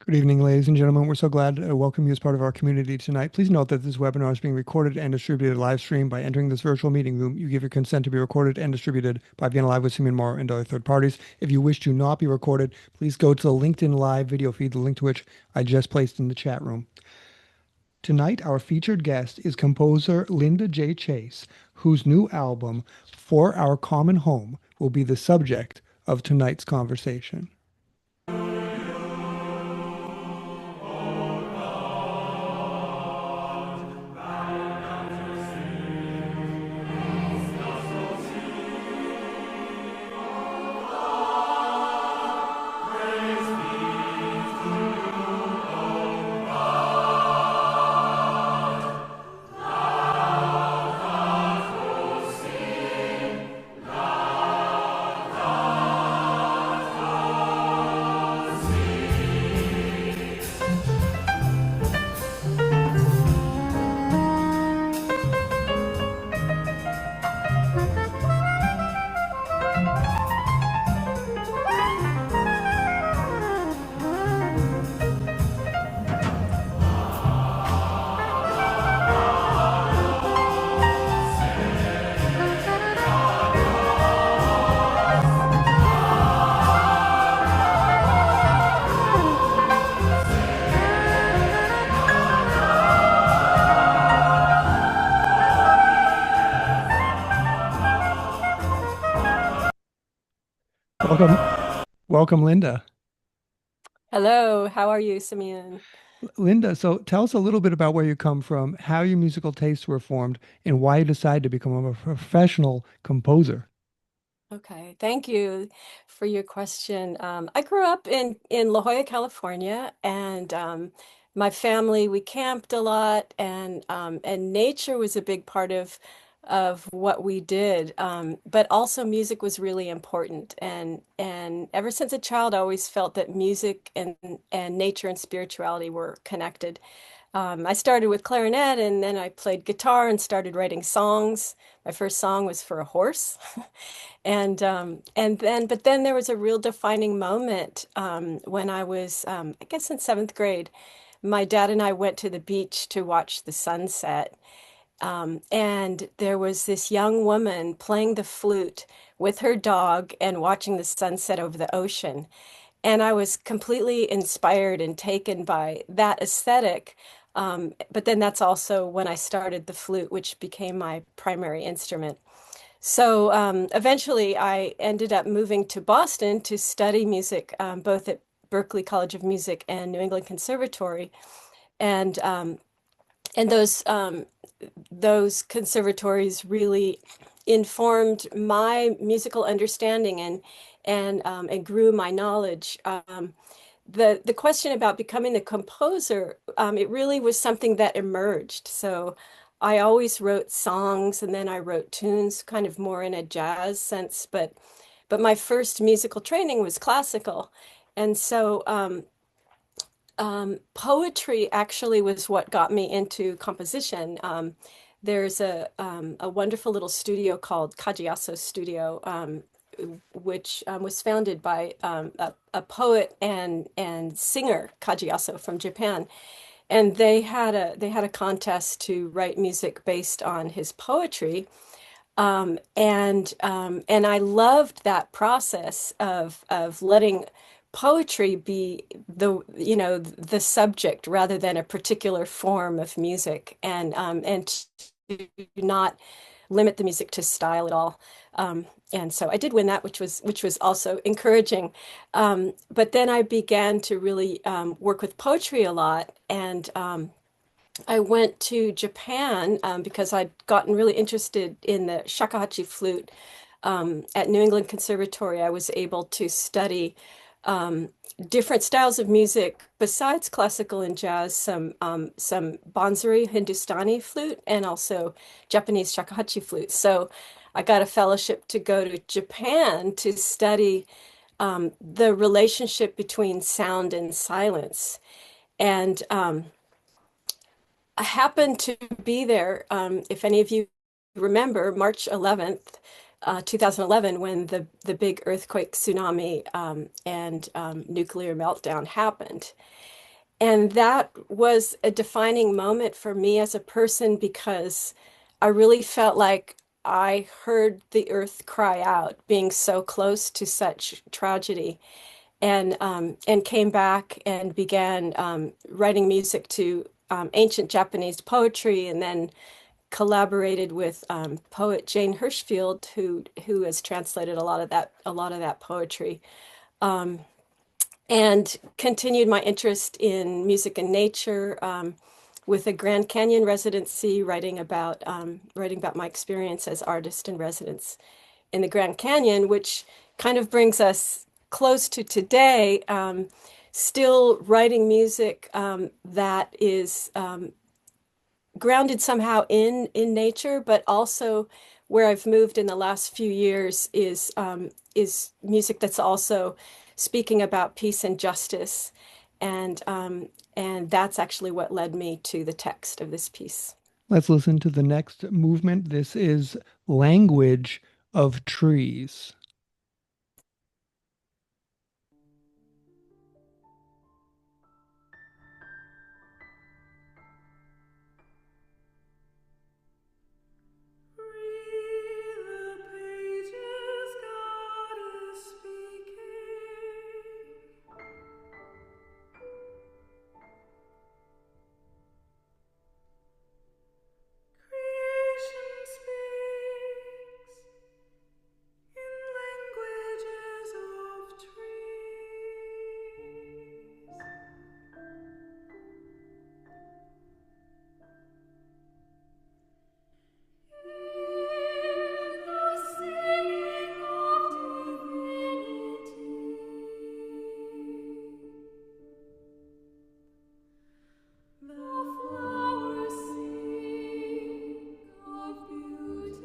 Good evening, ladies and gentlemen. We're so glad to welcome you as part of our community tonight. Please note that this webinar is being recorded and distributed live stream. By entering this virtual meeting room, you give your consent to be recorded and distributed by being live with Simeon Moore and other third parties. If you wish to not be recorded, please go to the LinkedIn Live video feed, the link to which I just placed in the chat room. Tonight, our featured guest is composer Linda J. Chase, whose new album, For Our Common Home, will be the subject of tonight's conversation. Welcome, Linda. Hello, how are you, Simeon? Linda, so tell us a little bit about where you come from, how your musical tastes were formed, and why you decided to become a professional composer. Okay, thank you for your question. I grew up in La Jolla, California, and my family, we camped a lot, and nature was a big part of what we did. But also music was really important, and ever since a child, I always felt that music and nature and spirituality were connected. I started with clarinet, and then I played guitar and started writing songs. My first song was for a horse. But then there was a real defining moment when I was, I guess, in seventh grade. My dad and I went to the beach to watch the sunset. And there was this young woman playing the flute with her dog and watching the sunset over the ocean. And I was completely inspired and taken by that aesthetic. But then that's also when I started the flute, which became my primary instrument. So eventually, I ended up moving to Boston to study music, both at Berklee College of Music and New England Conservatory, and um, and those conservatories really informed my musical understanding and grew my knowledge. The question about becoming the composer, it really was something that emerged. So I always wrote songs and then I wrote tunes kind of more in a jazz sense, but my first musical training was classical. And so poetry actually was what got me into composition. There's a wonderful little studio called Kajiaso Studio, which was founded by a poet and singer Kajiaso from Japan, and they had a contest to write music based on his poetry, and I loved that process of letting poetry be the subject rather than a particular form of music, and to not limit the music to style at all. And so I did win that, which was also encouraging. But then I began to really work with poetry a lot, and I went to Japan because I'd gotten really interested in the shakuhachi flute. at New England Conservatory, I was able to study um, different styles of music besides classical and jazz, some Bansuri Hindustani flute and also Japanese shakuhachi flute. So I got a fellowship to go to Japan to study the relationship between sound and silence. And I happened to be there, if any of you remember, March 11th, 2011, when the big earthquake, tsunami, and nuclear meltdown happened. And that was a defining moment for me as a person because I really felt like I heard the earth cry out, being so close to such tragedy, and came back and began writing music to ancient Japanese poetry, and then collaborated with poet Jane Hirschfield, who has translated a lot of that poetry. Um, and continued my interest in music and nature with a Grand Canyon residency, writing about my experience as artist in residence in the Grand Canyon, which kind of brings us close to today. Still writing music that is grounded somehow in nature, but also where I've moved in the last few years is music that's also speaking about peace and justice, and and that's actually what led me to the text of this piece. Let's listen to the next movement. This is Language of Trees. Read the pages God is speaking. Creation speaks in languages of trees. Hear the singing of divinity. The flowers sing of beauty.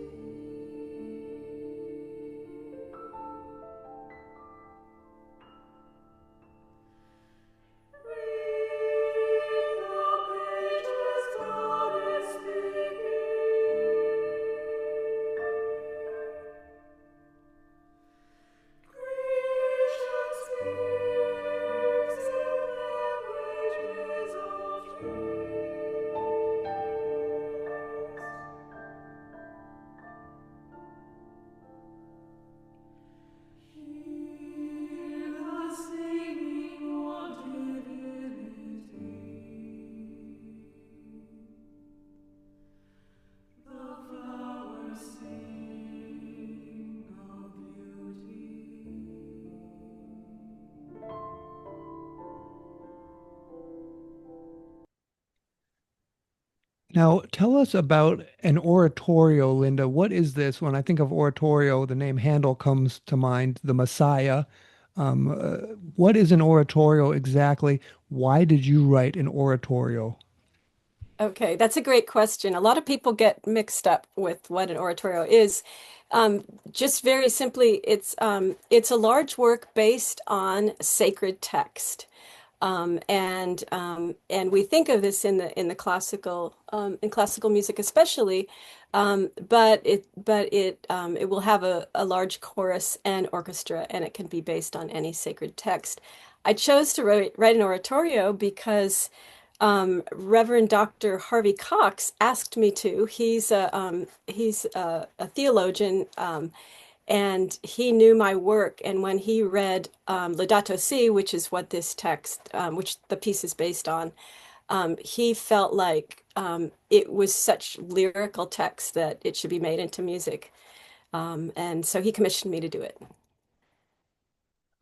Read the pages God is speaking. Creation speaks in languages of trees. Hear the singing of divinity. The flowers sing of beauty. Now, tell us about an oratorio, Linda. What is this? When I think of oratorio, the name Handel comes to mind, the Messiah. What is an oratorio exactly? Why did you write an oratorio? Okay, that's a great question. A lot of people get mixed up with what an oratorio is. Just very simply, it's a large work based on sacred text. And we think of this in the classical music especially, but it will have a large chorus and orchestra, and it can be based on any sacred text. I chose to write an oratorio because Reverend Dr. Harvey Cox asked me to. He's a theologian, and he knew my work. And when he read Laudato Si, which is what this text, which the piece is based on, he felt like it was such lyrical text that it should be made into music. And so he commissioned me to do it.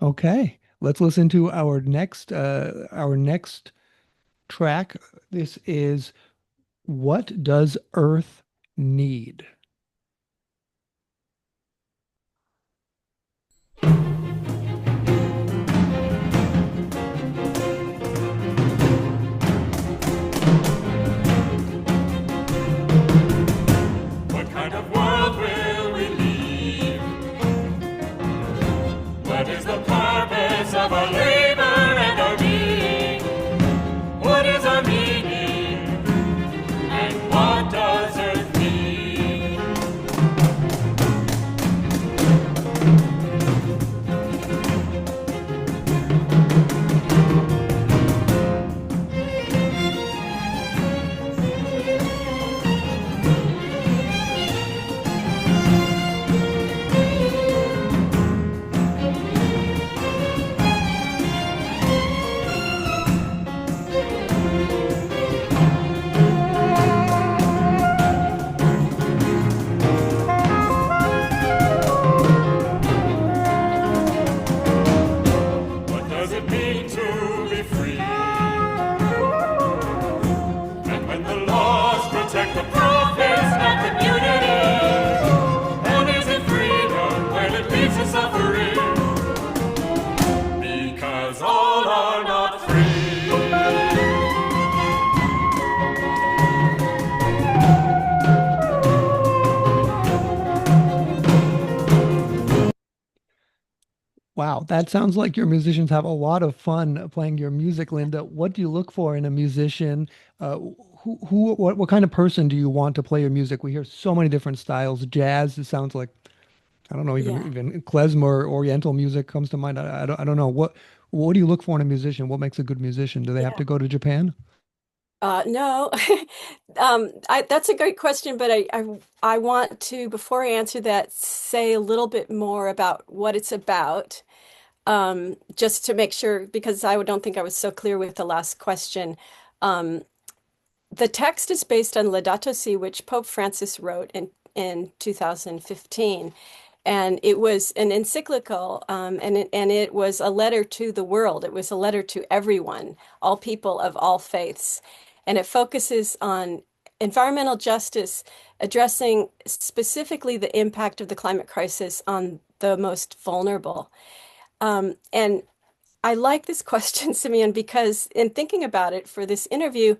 Okay, let's listen to our next track. This is What Does Earth Need? What is the purpose of our labor and our being? What is our meaning? And what does earth need? What does it mean to be free? And when the laws protect the profits, not community, and is it freedom when it leads to suffering? Because all are not free. Wow, that sounds like your musicians have a lot of fun playing your music, Linda. What do you look for in a musician? What kind of person do you want to play your music? We hear so many different styles. Jazz, it sounds like, I don't know, Yeah. even klezmer, Oriental music comes to mind. I don't know. What do you look for in a musician? What makes a good musician? Do they have Yeah. to go to Japan? No, that's a great question, but I want to, before I answer that, say a little bit more about what it's about, just to make sure, because I don't think I was so clear with the last question. Um, the text is based on Laudato Si, which Pope Francis wrote in 2015. And it was an encyclical, and it was a letter to the world. It was a letter to everyone, all people of all faiths. And it focuses on environmental justice, addressing specifically the impact of the climate crisis on the most vulnerable. And I like this question, Simeon, because in thinking about it for this interview,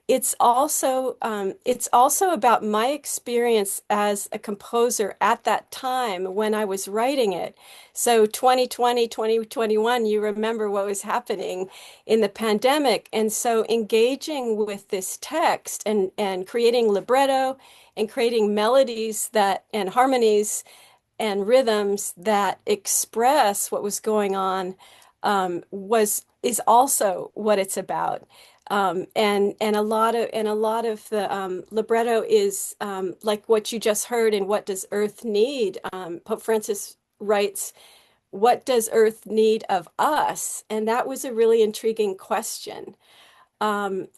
it's also about my experience as a composer at that time when I was writing it. So 2020, 2021, you remember what was happening in the pandemic. And so engaging with this text and creating libretto and creating melodies that and harmonies and rhythms that express what was going on was is also what it's about. And a lot of the libretto is like what you just heard in What Does Earth Need? Pope Francis writes, "What does Earth need of us?" And that was a really intriguing question. And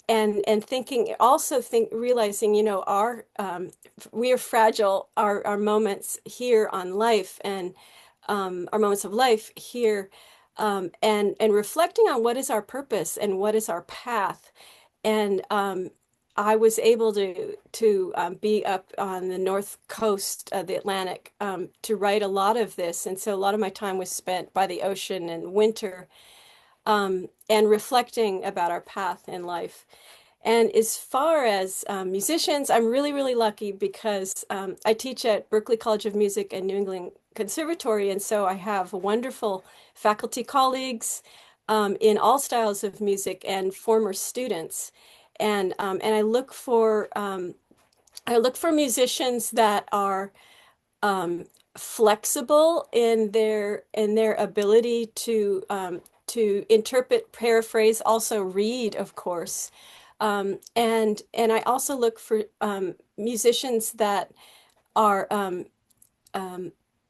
thinking also think realizing, our we are fragile, our moments here on life and our moments of life here, and reflecting on what is our purpose and what is our path. And I was able to be up on the north coast of the Atlantic to write a lot of this, and so a lot of my time was spent by the ocean in winter, and reflecting about our path in life. And as far as musicians, I'm really, really lucky because I teach at Berklee College of Music and New England Conservatory. And so I have wonderful faculty colleagues in all styles of music and former students. And I look for musicians that are flexible in their ability to interpret, paraphrase, also read, of course. And I also look for musicians that are um,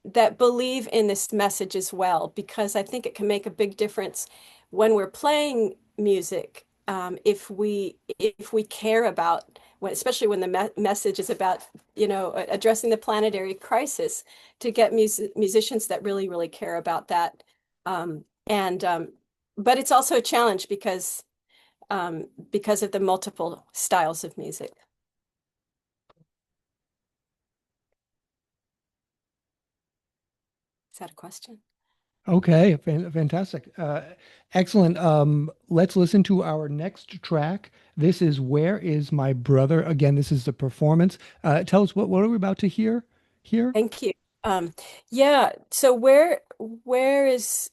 that believe in this message as well, because I think it can make a big difference when we're playing music, if we care about when, especially when the message is about, addressing the planetary crisis, to get musicians that really, really care about that. And But it's also a challenge because of the multiple styles of music. Is that a question? Okay, fantastic. Excellent. Let's listen to our next track. This is Where Is My Brother? Again, this is the performance. Tell us what are we about to hear here? Thank you. Um, yeah, so where is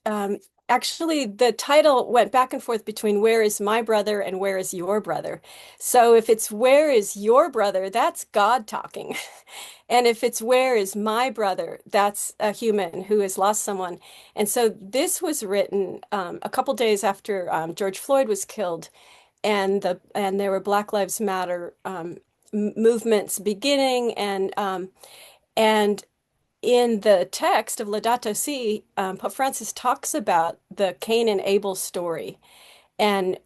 actually the title went back and forth between where is my brother and where is your brother. So if it's where is your brother, that's God talking. And if it's where is my brother, that's a human who has lost someone. And so this was written a couple days after George Floyd was killed, and there were Black Lives Matter movements beginning, and in the text of Laudato Si, Pope Francis talks about the Cain and Abel story, and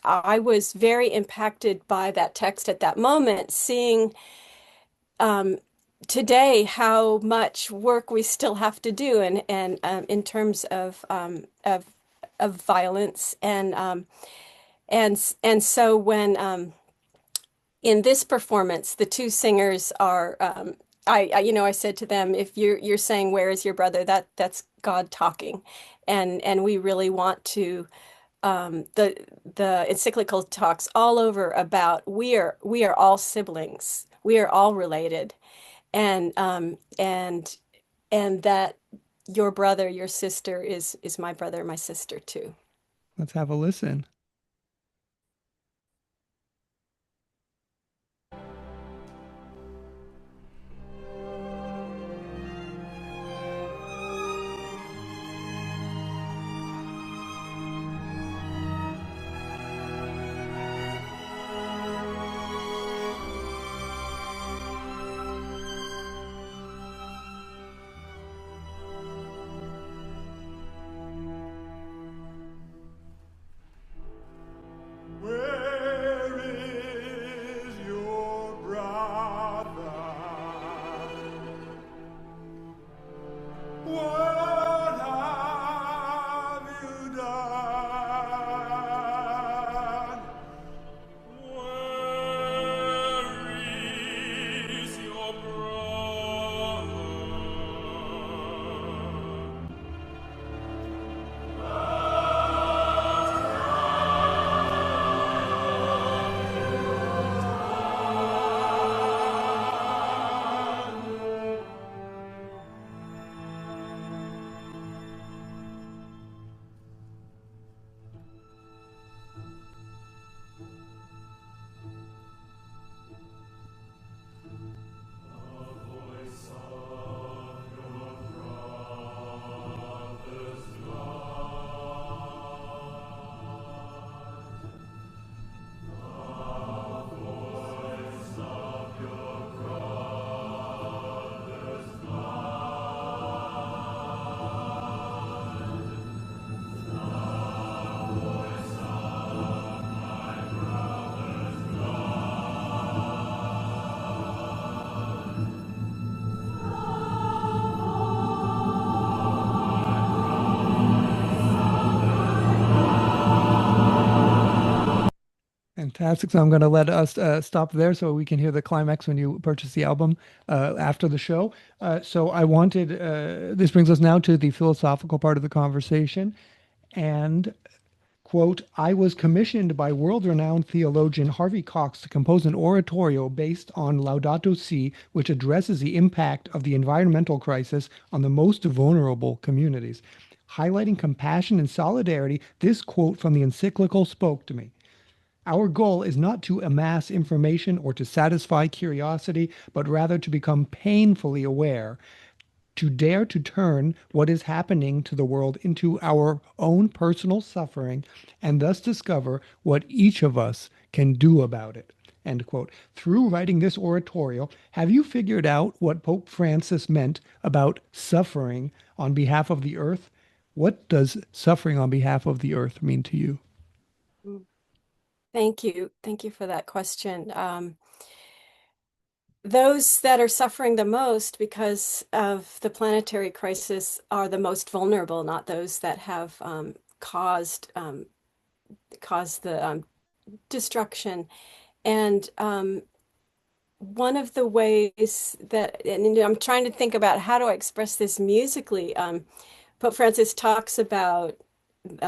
I was very impacted by that text at that moment, seeing um, today how much work we still have to do, and in terms of violence, and so when in this performance, the two singers are I said to them, if you're saying where is your brother, that's God talking, and we really want to the encyclical talks all over about we are all siblings, we are all related, and and that your brother, your sister is my brother, my sister too. Let's have a listen. Where is your brother? What have you done? Where is your brother? Fantastic. So I'm going to let us stop there so we can hear the climax when you purchase the album after the show. So I wanted, this brings us now to the philosophical part of the conversation. And quote, I was commissioned by world-renowned theologian Harvey Cox to compose an oratorio based on Laudato Si, which addresses the impact of the environmental crisis on the most vulnerable communities. Highlighting compassion and solidarity, this quote from the encyclical spoke to me. Our goal is not to amass information or to satisfy curiosity, but rather to become painfully aware, to dare to turn what is happening to the world into our own personal suffering, and thus discover what each of us can do about it. End quote. Through writing this oratorio, have you figured out what Pope Francis meant about suffering on behalf of the earth? What does suffering on behalf of the earth mean to you? Thank you. Thank you for that question. Those that are suffering the most because of the planetary crisis are the most vulnerable, not those that have caused the destruction. And one of the ways that, and I'm trying to think about how do I express this musically. Pope Francis talks about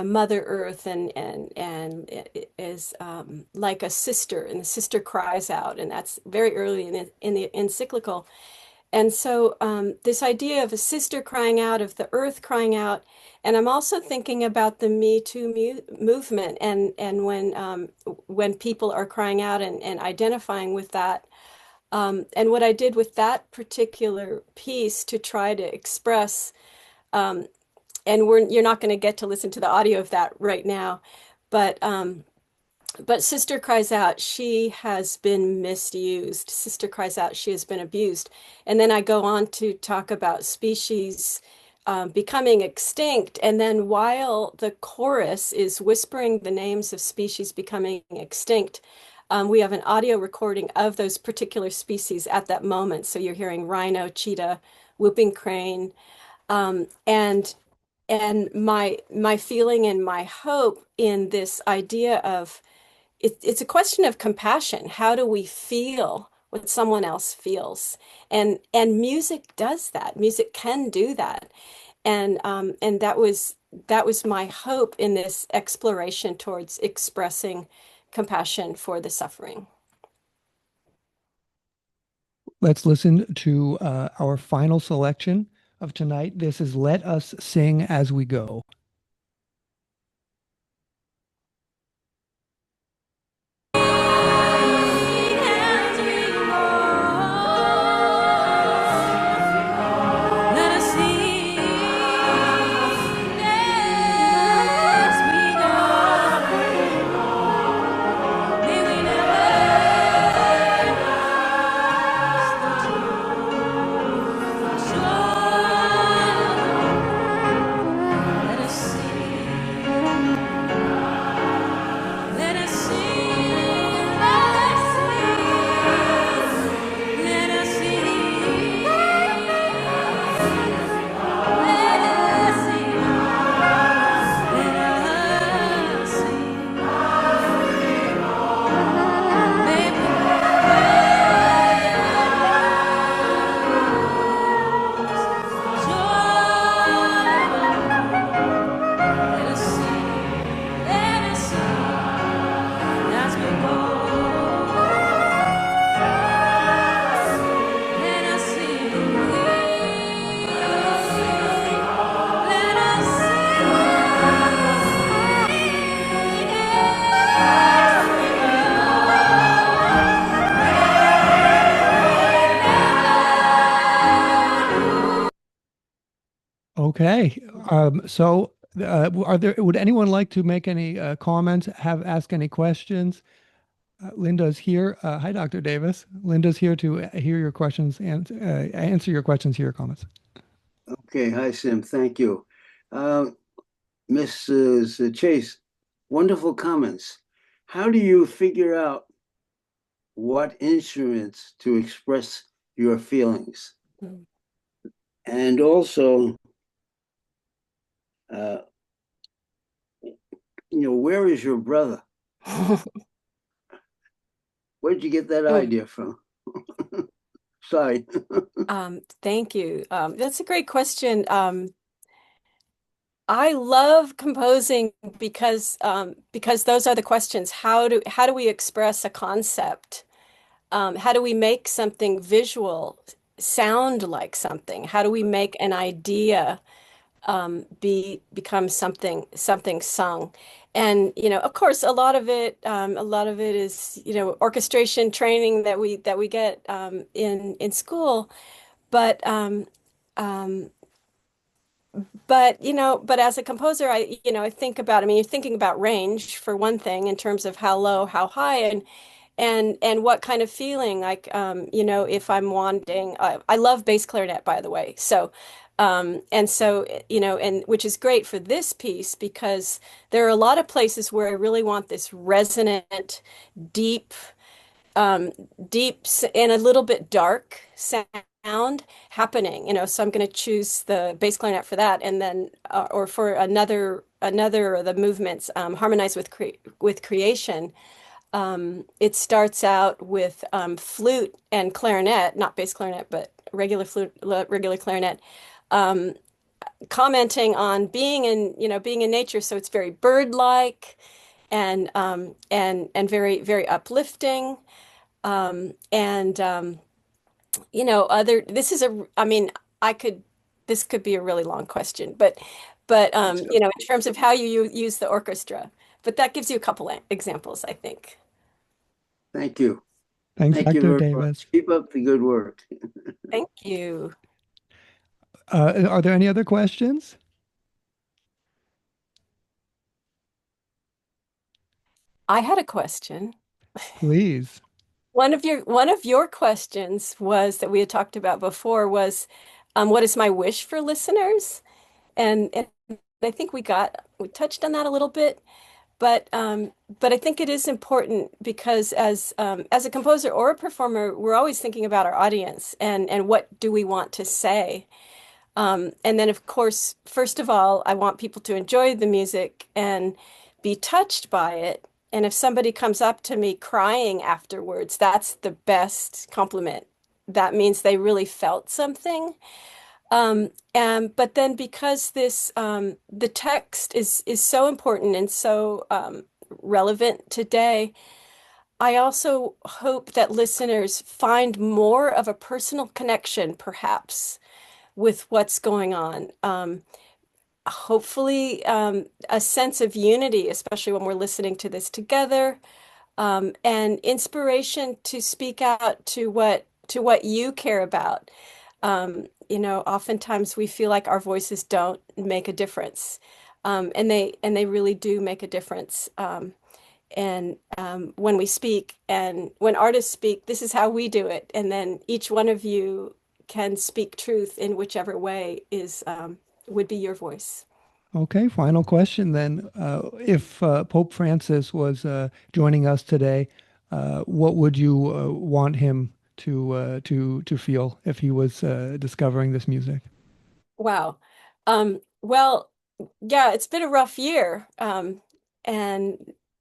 Mother Earth, and it is like a sister, and the sister cries out, and that's very early in the encyclical. And so this idea of a sister crying out, of the earth crying out, and I'm also thinking about the Me Too movement and when people are crying out and identifying with that. And what I did with that particular piece to try to express, um, and you're not going to get to listen to the audio of that right now, but Sister cries out, she has been misused. Sister cries out, she has been abused. And then I go on to talk about species becoming extinct. And then while the chorus is whispering the names of species becoming extinct, we have an audio recording of those particular species at that moment. So you're hearing rhino, cheetah, whooping crane, and my feeling and my hope in this idea of it's a question of compassion. How do we feel what someone else feels? And music does that. Music can do that. And that was my hope in this exploration towards expressing compassion for the suffering. Let's listen to our final selection of tonight. This is Let Us Sing As We Go. Okay. Would anyone like to make any comments, ask any questions? Linda's here. Hi, Dr. Davis. Linda's here to hear your questions and answer your questions, hear your comments. Okay, hi, Sim. Thank you. Mrs. Chase, wonderful comments. How do you figure out what instruments to express your feelings? Mm. And also, where is your brother? Where'd you get that idea from? Sorry. Thank you. That's a great question. I love composing because those are the questions. How do we express a concept? How do we make something visual sound like something? How do we make an idea become something sung? And of course, a lot of it is orchestration training that we get in school, but um, but as a composer, I think about, I mean, you're thinking about range for one thing in terms of how low, how high, and what kind of feeling, like, if I'm wanting, I love bass clarinet, by the way. And which is great for this piece because there are a lot of places where I really want this resonant, deep, um, and a little bit dark sound happening, so I'm going to choose the bass clarinet for that, and then or for another of the movements, harmonize with creation. It starts out with flute and clarinet, not bass clarinet, but regular flute, regular clarinet, um, commenting on being in nature. So it's very bird-like and very very uplifting. And this is I mean, I could, this could be a really long question, That's in terms of how you use the orchestra, but that gives you a couple examples, I think. Thank you. Thanks, Thank you Dr. very much. Davis. Keep up the good work. Thank you. Are there any other questions? I had a question. Please. One of your questions was that we had talked about before was, what is my wish for listeners? And I think we touched on that a little bit, but I think it is important because as a composer or a performer, we're always thinking about our audience and what do we want to say. And then, of course, first of all, I want people to enjoy the music and be touched by it. And if somebody comes up to me crying afterwards, that's the best compliment. That means they really felt something. But then because the text is so important and so relevant today, I also hope that listeners find more of a personal connection, perhaps, with what's going on. Hopefully, a sense of unity, especially when we're listening to this together, and inspiration to speak out to what you care about. Oftentimes we feel like our voices don't make a difference, and they really do make a difference. And when we speak and when artists speak, this is how we do it. And then each one of you can speak truth in whichever way is would be your voice. Okay, final question then. If Pope Francis was joining us today, what would you want him to feel if he was discovering this music? Wow. Well, yeah, it's been a rough year, and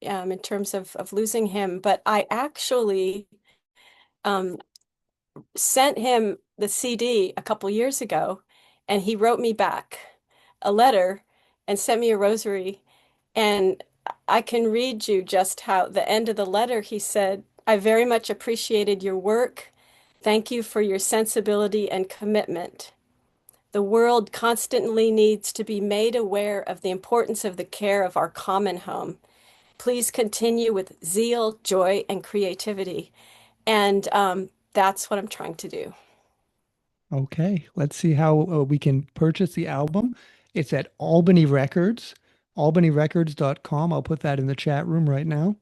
in terms of losing him, but I actually um, sent him the CD a couple years ago, and he wrote me back a letter and sent me a rosary. And I can read you just how the end of the letter, he said, I very much appreciated your work. Thank you for your sensibility and commitment. The world constantly needs to be made aware of the importance of the care of our common home. Please continue with zeal, joy, and creativity. And that's what I'm trying to do. Okay, let's see how we can purchase the album. It's at Albany Records, albanyrecords.com. I'll put that in the chat room right now.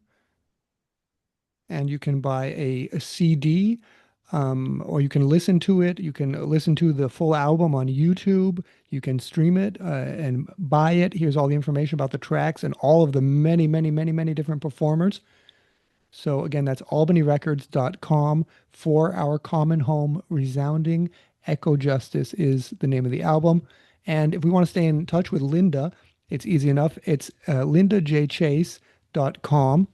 And you can buy a CD, or you can listen to it. You can listen to the full album on YouTube. You can stream it and buy it. Here's all the information about the tracks and all of the many, many, many, many different performers. So again, that's albanyrecords.com. For Our Common Home, Resounding. Ecojustice is the name of the album. And if we want to stay in touch with Linda, it's easy enough. It's lindajchase.com.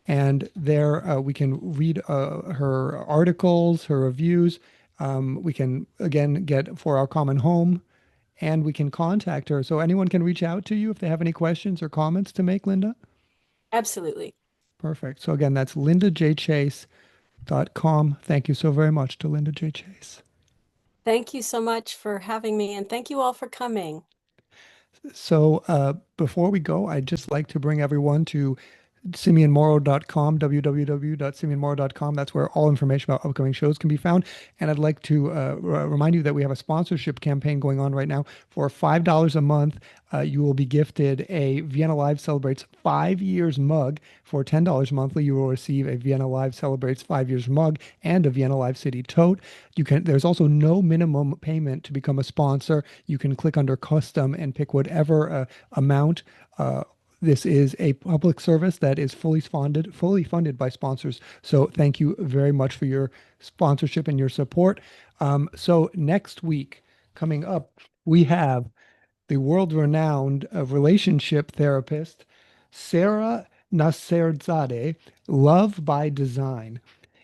And there we can read her articles, her reviews. We can, again, get For Our Common Home, and we can contact her. So anyone can reach out to you if they have any questions or comments to make, Linda? Absolutely. Perfect. So again, that's lindajchase.com. Thank you so very much to Linda J. Chase. Thank you so much for having me, and thank you all for coming. So before we go, I'd just like to bring everyone to simeonmorrow.com, www.simeonmorrow.com. That's where all information about upcoming shows can be found. And I'd like to remind you that we have a sponsorship campaign going on right now. For $5 a month, you will be gifted a Vienna Live Celebrates 5 Years mug. For $10 monthly, you will receive a Vienna Live Celebrates 5 Years mug and a Vienna Live City tote. There's also no minimum payment to become a sponsor. You can click under custom and pick whatever amount. This is a public service that is fully funded by sponsors. So thank you very much for your sponsorship and your support. So next week, coming up, we have the world-renowned relationship therapist, Sarah Nasserzadeh, Love by Design.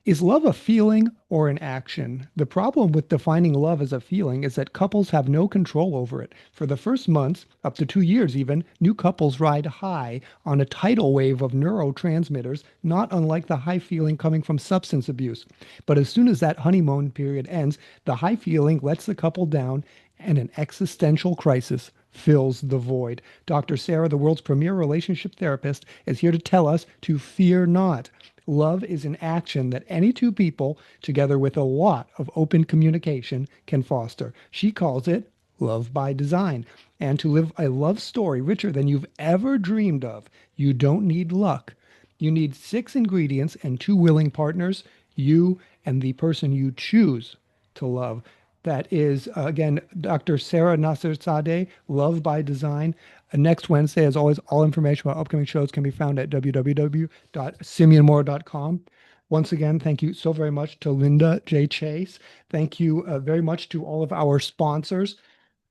Is love a feeling or an action? The problem with defining love as a feeling is that couples have no control over it. For the first months, up to 2 years even, new couples ride high on a tidal wave of neurotransmitters, not unlike the high feeling coming from substance abuse. But as soon as that honeymoon period ends, the high feeling lets the couple down and an existential crisis fills the void. Dr. Sarah, the world's premier relationship therapist, is here to tell us to fear not. Love is an action that any two people, together with a lot of open communication, can foster. She calls it love by design. And to live a love story richer than you've ever dreamed of, you don't need luck. You need 6 ingredients and 2 willing partners, you and the person you choose to love. That is, again, Dr. Sarah Nasser-Sadeh, Love by Design. Next Wednesday, as always, all information about upcoming shows can be found at www.simeonmore.com. Once again, thank you so very much to Linda J. Chase. Thank you very much to all of our sponsors.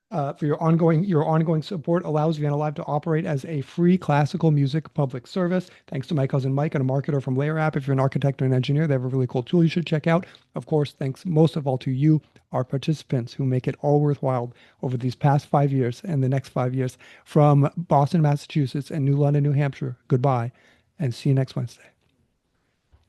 For your ongoing support allows Vienna Live to operate as a free classical music public service. Thanks to my cousin Mike and a marketer from Layer App. If you're an architect or an engineer, they have a really cool tool you should check out. Of course, thanks most of all to you, our participants, who make it all worthwhile over these past 5 years and the next 5 years. From Boston, Massachusetts, and New London, New Hampshire, goodbye, and see you next Wednesday.